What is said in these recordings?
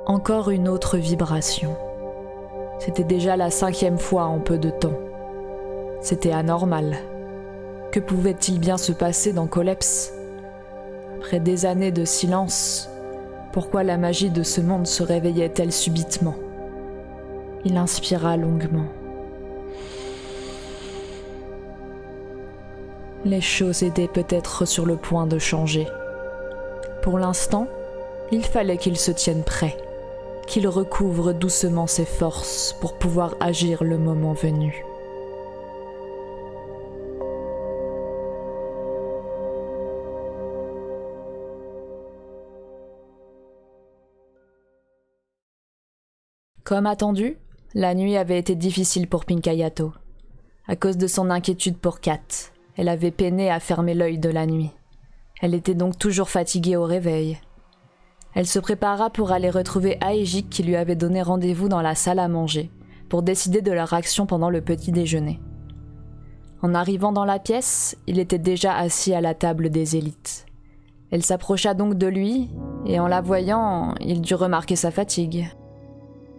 Encore une autre vibration. C'était déjà la 5e fois en peu de temps. C'était anormal. Que pouvait-il bien se passer dans Coleps ? Après des années de silence, pourquoi la magie de ce monde se réveillait-elle subitement ? Il inspira longuement. Les choses étaient peut-être sur le point de changer. Pour l'instant, il fallait qu'il se tienne prêt, qu'il recouvre doucement ses forces pour pouvoir agir le moment venu. Comme attendu, la nuit avait été difficile pour Pink Hayato. À cause de son inquiétude pour Kat, elle avait peiné à fermer l'œil de la nuit. Elle était donc toujours fatiguée au réveil. Elle se prépara pour aller retrouver Aejik qui lui avait donné rendez-vous dans la salle à manger, pour décider de leur action pendant le petit déjeuner. En arrivant dans la pièce, il était déjà assis à la table des élites. Elle s'approcha donc de lui, et en la voyant, il dut remarquer sa fatigue.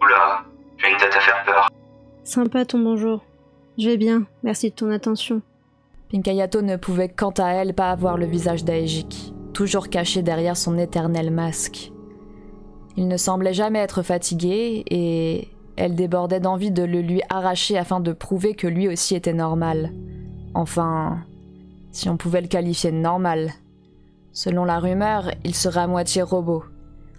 Oula, tu as une tête à faire peur. Sympa ton bonjour. Je vais bien, merci de ton attention. Pink Hayato ne pouvait quant à elle pas avoir le visage d'Aejik, toujours caché derrière son éternel masque. Il ne semblait jamais être fatigué et elle débordait d'envie de le lui arracher afin de prouver que lui aussi était normal. Enfin, si on pouvait le qualifier de normal. Selon la rumeur, il serait à moitié robot.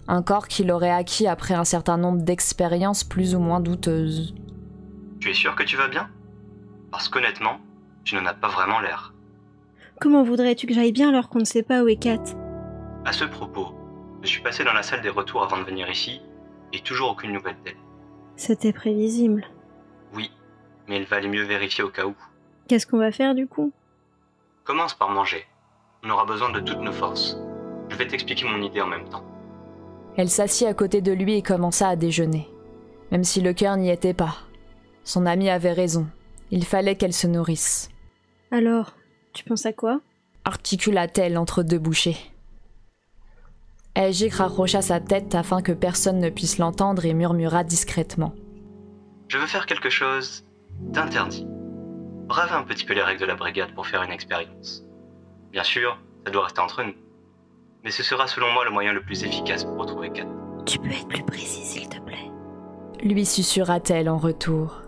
Un corps qu'il aurait acquis après un certain nombre d'expériences plus ou moins douteuses. Tu es sûr que tu vas bien ? Parce qu'honnêtement, tu n'en as pas vraiment l'air. Comment voudrais-tu que j'aille bien alors qu'on ne sait pas où est Kat ? À ce propos, je suis passé dans la salle des retours avant de venir ici, et toujours aucune nouvelle d'elle. C'était prévisible. Oui, mais il valait mieux vérifier au cas où. Qu'est-ce qu'on va faire du coup ? Commence par manger. On aura besoin de toutes nos forces. Je vais t'expliquer mon idée en même temps. Elle s'assit à côté de lui et commença à déjeuner, même si le cœur n'y était pas. Son amie avait raison, il fallait qu'elle se nourrisse. Alors, tu penses à quoi ? Articula-t-elle entre deux bouchées. Aejik rapprocha sa tête afin que personne ne puisse l'entendre et murmura discrètement. Je veux faire quelque chose d'interdit. Braver un petit peu les règles de la brigade pour faire une expérience. Bien sûr, ça doit rester entre nous. Mais ce sera selon moi le moyen le plus efficace pour retrouver Kat. Tu peux être plus précis s'il te plaît ? Lui susurra-t-elle en retour.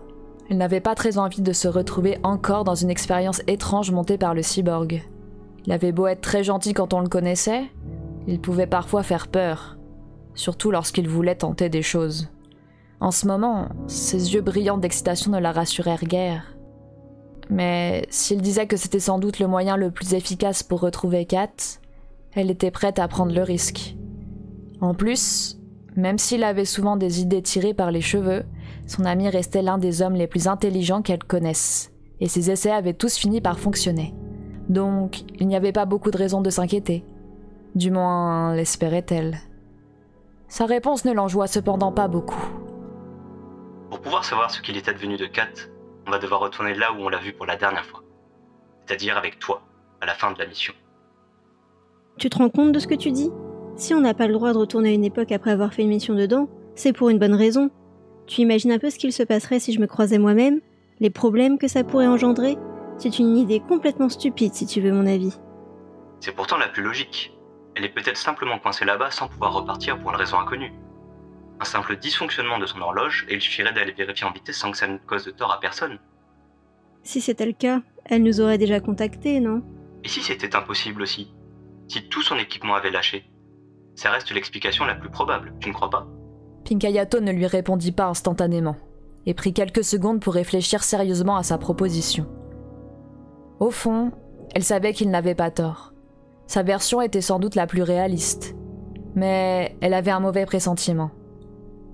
Elle n'avait pas très envie de se retrouver encore dans une expérience étrange montée par le cyborg. Il avait beau être très gentil quand on le connaissait, il pouvait parfois faire peur, surtout lorsqu'il voulait tenter des choses. En ce moment, ses yeux brillants d'excitation ne la rassurèrent guère. Mais s'il disait que c'était sans doute le moyen le plus efficace pour retrouver Kat, elle était prête à prendre le risque. En plus, même s'il avait souvent des idées tirées par les cheveux, son ami restait l'un des hommes les plus intelligents qu'elle connaisse, et ses essais avaient tous fini par fonctionner. Donc, il n'y avait pas beaucoup de raisons de s'inquiéter. Du moins, l'espérait-elle. Sa réponse ne l'en joua cependant pas beaucoup. Pour pouvoir savoir ce qu'il est advenu de Kat, on va devoir retourner là où on l'a vu pour la dernière fois. C'est-à-dire avec toi, à la fin de la mission. Tu te rends compte de ce que tu dis ? Si on n'a pas le droit de retourner à une époque après avoir fait une mission dedans, c'est pour une bonne raison. Tu imagines un peu ce qu'il se passerait si je me croisais moi-même ? Les problèmes que ça pourrait engendrer ? C'est une idée complètement stupide si tu veux mon avis. C'est pourtant la plus logique. Elle est peut-être simplement coincée là-bas sans pouvoir repartir pour une raison inconnue. Un simple dysfonctionnement de son horloge et il suffirait d'aller vérifier en vitesse sans que ça ne cause de tort à personne. Si c'était le cas, elle nous aurait déjà contactés, non ? Et si c'était impossible aussi ? Si tout son équipement avait lâché ? Ça reste l'explication la plus probable, tu ne crois pas ? Pink Hayato ne lui répondit pas instantanément, et prit quelques secondes pour réfléchir sérieusement à sa proposition. Au fond, elle savait qu'il n'avait pas tort. Sa version était sans doute la plus réaliste, mais elle avait un mauvais pressentiment.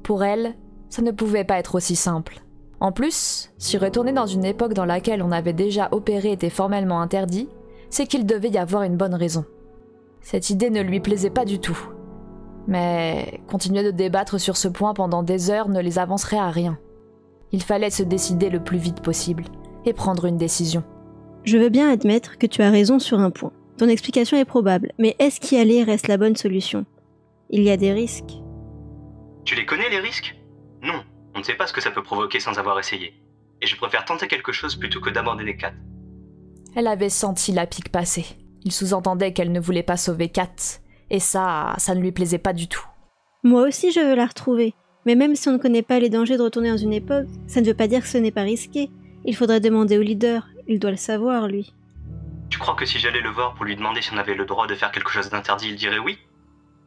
Pour elle, ça ne pouvait pas être aussi simple. En plus, si retourner dans une époque dans laquelle on avait déjà opéré était formellement interdit, c'est qu'il devait y avoir une bonne raison. Cette idée ne lui plaisait pas du tout. Mais continuer de débattre sur ce point pendant des heures ne les avancerait à rien. Il fallait se décider le plus vite possible et prendre une décision. Je veux bien admettre que tu as raison sur un point. Ton explication est probable, mais est-ce qu'y aller reste la bonne solution ? Il y a des risques. Tu les connais, les risques? Non, on ne sait pas ce que ça peut provoquer sans avoir essayé. Et je préfère tenter quelque chose plutôt que d'abandonner Kat. Elle avait senti la pique passer. Il sous-entendait qu'elle ne voulait pas sauver Kat. Et ça ne lui plaisait pas du tout. Moi aussi je veux la retrouver. Mais même si on ne connaît pas les dangers de retourner dans une époque, ça ne veut pas dire que ce n'est pas risqué. Il faudrait demander au leader. Il doit le savoir, lui. Tu crois que si j'allais le voir pour lui demander si on avait le droit de faire quelque chose d'interdit, il dirait oui?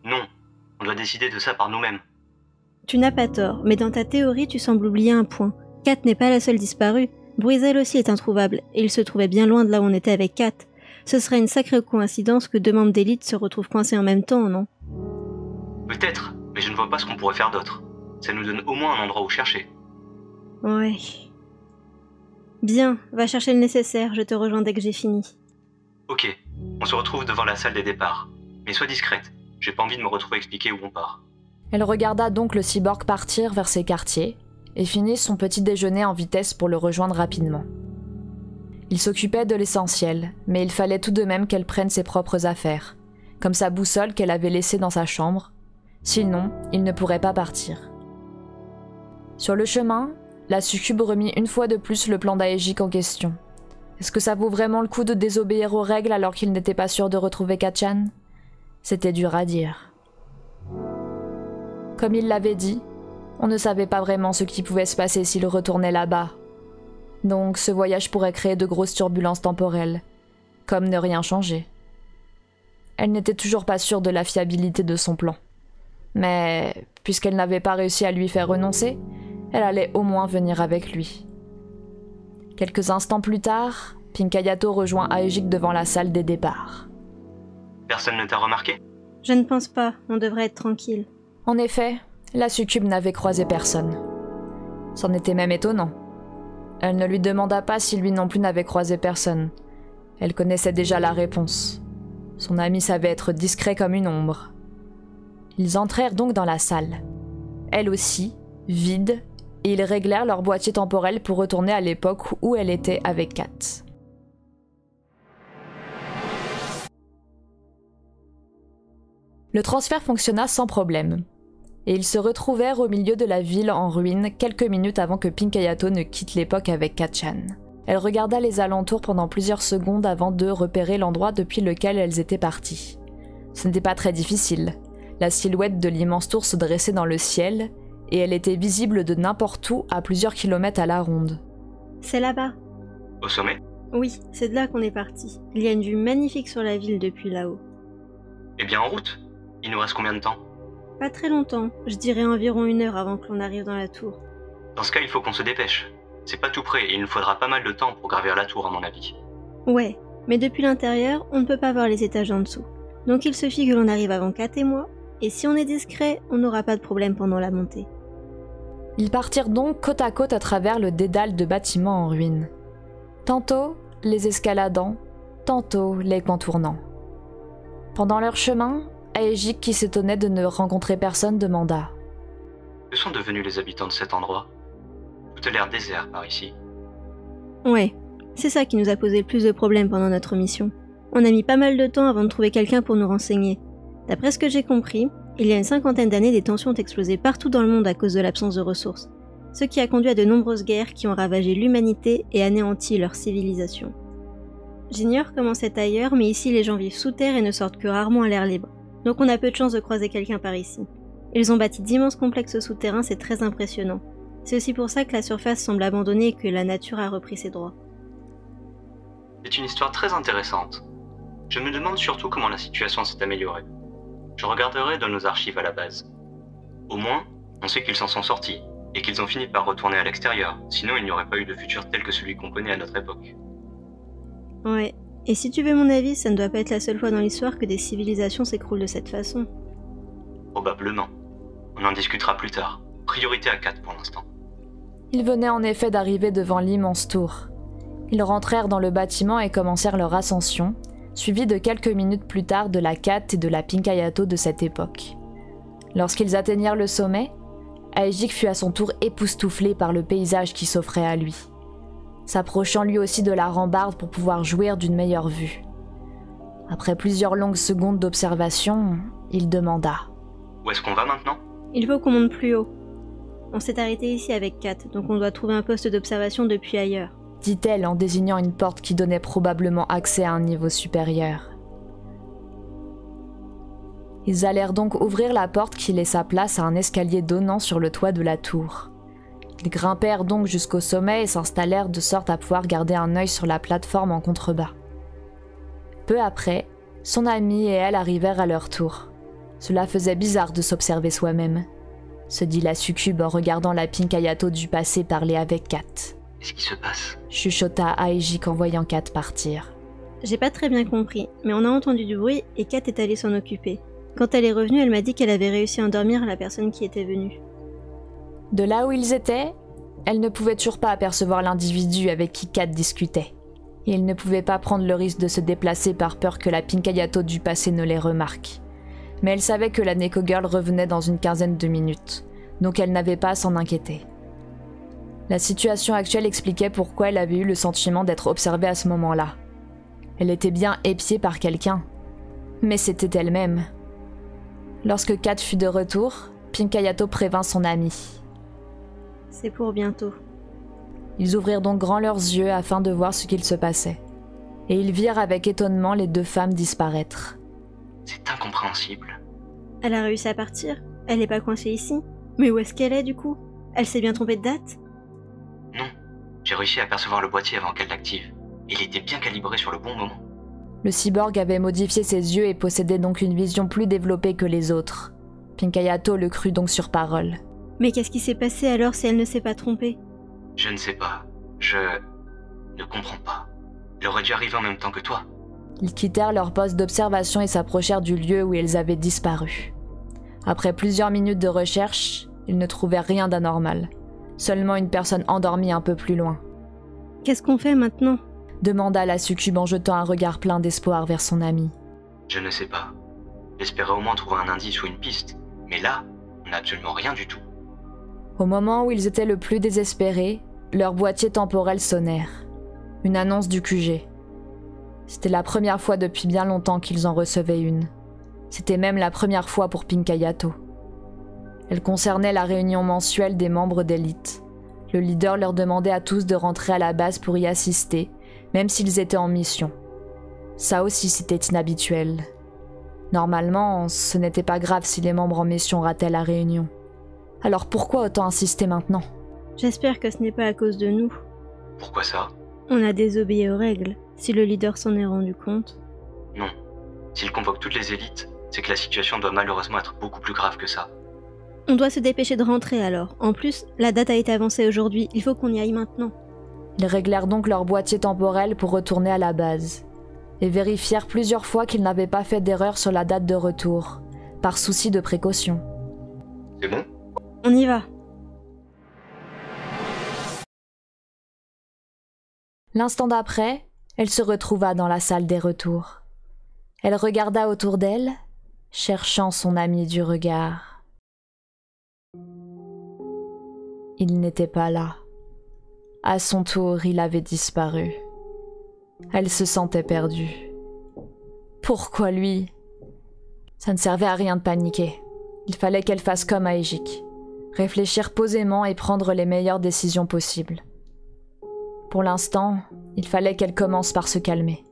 Non, on doit décider de ça par nous-mêmes. Tu n'as pas tort, mais dans ta théorie, tu sembles oublier un point. Kat n'est pas la seule disparue. Bruizel aussi est introuvable, et il se trouvait bien loin de là où on était avec Kat. Ce serait une sacrée coïncidence que deux membres d'élite se retrouvent coincés en même temps, non? Peut-être, mais je ne vois pas ce qu'on pourrait faire d'autre. Ça nous donne au moins un endroit où chercher. Ouais. Bien, va chercher le nécessaire, je te rejoins dès que j'ai fini. Ok, on se retrouve devant la salle des départs. Mais sois discrète, j'ai pas envie de me retrouver expliquer où on part. Elle regarda donc le cyborg partir vers ses quartiers et finit son petit déjeuner en vitesse pour le rejoindre rapidement. Il s'occupait de l'essentiel, mais il fallait tout de même qu'elle prenne ses propres affaires, comme sa boussole qu'elle avait laissée dans sa chambre. Sinon, il ne pourrait pas partir. Sur le chemin, la succube remit une fois de plus le plan d'Aegik en question. Est-ce que ça vaut vraiment le coup de désobéir aux règles alors qu'il n'était pas sûr de retrouver Katchan? C'était dur à dire. Comme il l'avait dit, on ne savait pas vraiment ce qui pouvait se passer s'il retournait là-bas. Donc ce voyage pourrait créer de grosses turbulences temporelles, comme ne rien changer. Elle n'était toujours pas sûre de la fiabilité de son plan. Mais puisqu'elle n'avait pas réussi à lui faire renoncer, elle allait au moins venir avec lui. Quelques instants plus tard, Pink Hayato rejoint Aegik devant la salle des départs. Personne ne t'a remarqué? Je ne pense pas, on devrait être tranquille. En effet, la succube n'avait croisé personne. C'en était même étonnant. Elle ne lui demanda pas si lui non plus n'avait croisé personne. Elle connaissait déjà la réponse. Son ami savait être discret comme une ombre. Ils entrèrent donc dans la salle. Elle aussi, vide, et ils réglèrent leur boîtier temporel pour retourner à l'époque où elle était avec Kat. Le transfert fonctionna sans problème, et ils se retrouvèrent au milieu de la ville en ruine quelques minutes avant que Pink Hayato ne quitte l'époque avec Katchan. Elle regarda les alentours pendant plusieurs secondes avant de repérer l'endroit depuis lequel elles étaient parties. Ce n'était pas très difficile. La silhouette de l'immense tour se dressait dans le ciel, et elle était visible de n'importe où à plusieurs kilomètres à la ronde. C'est là-bas. Au sommet? Oui, c'est de là qu'on est parti. Il y a une vue magnifique sur la ville depuis là-haut. Eh bien en route. Il nous reste combien de temps? Pas très longtemps, je dirais environ 1 heure avant que l'on arrive dans la tour. Dans ce cas, il faut qu'on se dépêche. C'est pas tout près et il nous faudra pas mal de temps pour gravir la tour à mon avis. Ouais, mais depuis l'intérieur, on ne peut pas voir les étages en dessous. Donc il suffit que l'on arrive avant Kat et moi, et si on est discret, on n'aura pas de problème pendant la montée. Ils partirent donc côte à côte à travers le dédale de bâtiments en ruine. Tantôt les escaladant, tantôt les contournant. Pendant leur chemin, Aegik, qui s'étonnait de ne rencontrer personne, demanda: Que sont devenus les habitants de cet endroit? Tout a l'air désert par ici. Ouais, c'est ça qui nous a posé le plus de problèmes pendant notre mission. On a mis pas mal de temps avant de trouver quelqu'un pour nous renseigner. D'après ce que j'ai compris, il y a une 50aine d'années, des tensions ont explosé partout dans le monde à cause de l'absence de ressources, ce qui a conduit à de nombreuses guerres qui ont ravagé l'humanité et anéanti leur civilisation. J'ignore comment c'est ailleurs, mais ici les gens vivent sous terre et ne sortent que rarement à l'air libre, donc on a peu de chance de croiser quelqu'un par ici. Ils ont bâti d'immenses complexes souterrains, c'est très impressionnant. C'est aussi pour ça que la surface semble abandonnée et que la nature a repris ses droits. C'est une histoire très intéressante. Je me demande surtout comment la situation s'est améliorée. Je regarderai dans nos archives à la base. Au moins, on sait qu'ils s'en sont sortis, et qu'ils ont fini par retourner à l'extérieur, sinon il n'y aurait pas eu de futur tel que celui qu'on connaît à notre époque. Ouais, et si tu veux mon avis, ça ne doit pas être la seule fois dans l'histoire que des civilisations s'écroulent de cette façon. Probablement. On en discutera plus tard. Priorité à 4 pour l'instant. Ils venaient en effet d'arriver devant l'immense tour. Ils rentrèrent dans le bâtiment et commencèrent leur ascension, suivis de quelques minutes plus tard de la Kat et de la Pink Hayato de cette époque. Lorsqu'ils atteignirent le sommet, Aegik fut à son tour époustouflé par le paysage qui s'offrait à lui, s'approchant lui aussi de la rambarde pour pouvoir jouir d'une meilleure vue. Après plusieurs longues secondes d'observation, il demanda: Où est-ce qu'on va maintenant? Il faut qu'on monte plus haut. On s'est arrêté ici avec Kat, donc on doit trouver un poste d'observation depuis ailleurs. Dit-elle en désignant une porte qui donnait probablement accès à un niveau supérieur. Ils allèrent donc ouvrir la porte qui laissa place à un escalier donnant sur le toit de la tour. Ils grimpèrent donc jusqu'au sommet et s'installèrent de sorte à pouvoir garder un œil sur la plateforme en contrebas. Peu après, son ami et elle arrivèrent à leur tour. Cela faisait bizarre de s'observer soi-même, se dit la succube en regardant la Pink Ayato du passé parler avec Kat. Qu'est-ce qui se passe? Chuchota Aejik en voyant Kat partir. J'ai pas très bien compris, mais on a entendu du bruit et Kat est allée s'en occuper. Quand elle est revenue, elle m'a dit qu'elle avait réussi à endormir la personne qui était venue. De là où ils étaient, elle ne pouvait toujours pas apercevoir l'individu avec qui Kat discutait. Et ils ne pouvaient pas prendre le risque de se déplacer par peur que la Pink Ayato du passé ne les remarque. Mais elle savait que la Neko Girl revenait dans une quinzaine de minutes, donc elle n'avait pas à s'en inquiéter. La situation actuelle expliquait pourquoi elle avait eu le sentiment d'être observée à ce moment-là. Elle était bien épiée par quelqu'un, mais c'était elle-même. Lorsque Kat fut de retour, Pink Ayato prévint son amie. C'est pour bientôt. Ils ouvrirent donc grand leurs yeux afin de voir ce qu'il se passait. Et ils virent avec étonnement les deux femmes disparaître. C'est incompréhensible. Elle a réussi à partir? Elle est pas coincée ici? Mais où est-ce qu'elle est du coup? Elle s'est bien trompée de date? Non, j'ai réussi à apercevoir le boîtier avant qu'elle l'active. Il était bien calibré sur le bon moment. Le cyborg avait modifié ses yeux et possédait donc une vision plus développée que les autres. Pink Ayato le crut donc sur parole. Mais qu'est-ce qui s'est passé alors si elle ne s'est pas trompée? Je ne sais pas. Je ne comprends pas. Il aurait dû arriver en même temps que toi. Ils quittèrent leur poste d'observation et s'approchèrent du lieu où ils avaient disparu. Après plusieurs minutes de recherche, ils ne trouvèrent rien d'anormal. Seulement une personne endormie un peu plus loin. Qu'est-ce qu'on fait maintenant? Demanda la succube en jetant un regard plein d'espoir vers son ami. Je ne sais pas. J'espérais au moins trouver un indice ou une piste. Mais là, on n'a absolument rien du tout. Au moment où ils étaient le plus désespérés, leurs boîtiers temporels sonnèrent. Une annonce du QG. C'était la première fois depuis bien longtemps qu'ils en recevaient une. C'était même la première fois pour Pink Ayato. Elle concernait la réunion mensuelle des membres d'élite. Le leader leur demandait à tous de rentrer à la base pour y assister, même s'ils étaient en mission. Ça aussi c'était inhabituel. Normalement, ce n'était pas grave si les membres en mission rataient la réunion. Alors pourquoi autant insister maintenant? J'espère que ce n'est pas à cause de nous. Pourquoi ça? On a désobéi aux règles, si le leader s'en est rendu compte. Non. S'il convoque toutes les élites, c'est que la situation doit malheureusement être beaucoup plus grave que ça. On doit se dépêcher de rentrer alors. En plus, la date a été avancée aujourd'hui, il faut qu'on y aille maintenant. Ils réglèrent donc leur boîtier temporel pour retourner à la base, et vérifièrent plusieurs fois qu'ils n'avaient pas fait d'erreur sur la date de retour, par souci de précaution. C'est bon? On y va. L'instant d'après, elle se retrouva dans la salle des retours. Elle regarda autour d'elle, cherchant son ami du regard. Il n'était pas là. À son tour, il avait disparu. Elle se sentait perdue. Pourquoi lui? Ça ne servait à rien de paniquer. Il fallait qu'elle fasse comme Aejik, réfléchir posément et prendre les meilleures décisions possibles. Pour l'instant, il fallait qu'elle commence par se calmer.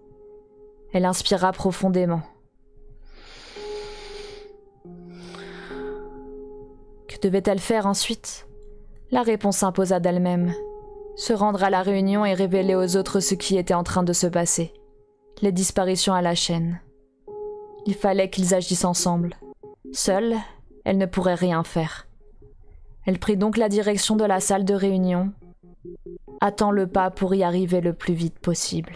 Elle inspira profondément. Que devait-elle faire ensuite? La réponse s'imposa d'elle-même. Se rendre à la réunion et révéler aux autres ce qui était en train de se passer. Les disparitions à la chaîne. Il fallait qu'ils agissent ensemble. Seule, elle ne pourrait rien faire. Elle prit donc la direction de la salle de réunion, hâtant le pas pour y arriver le plus vite possible.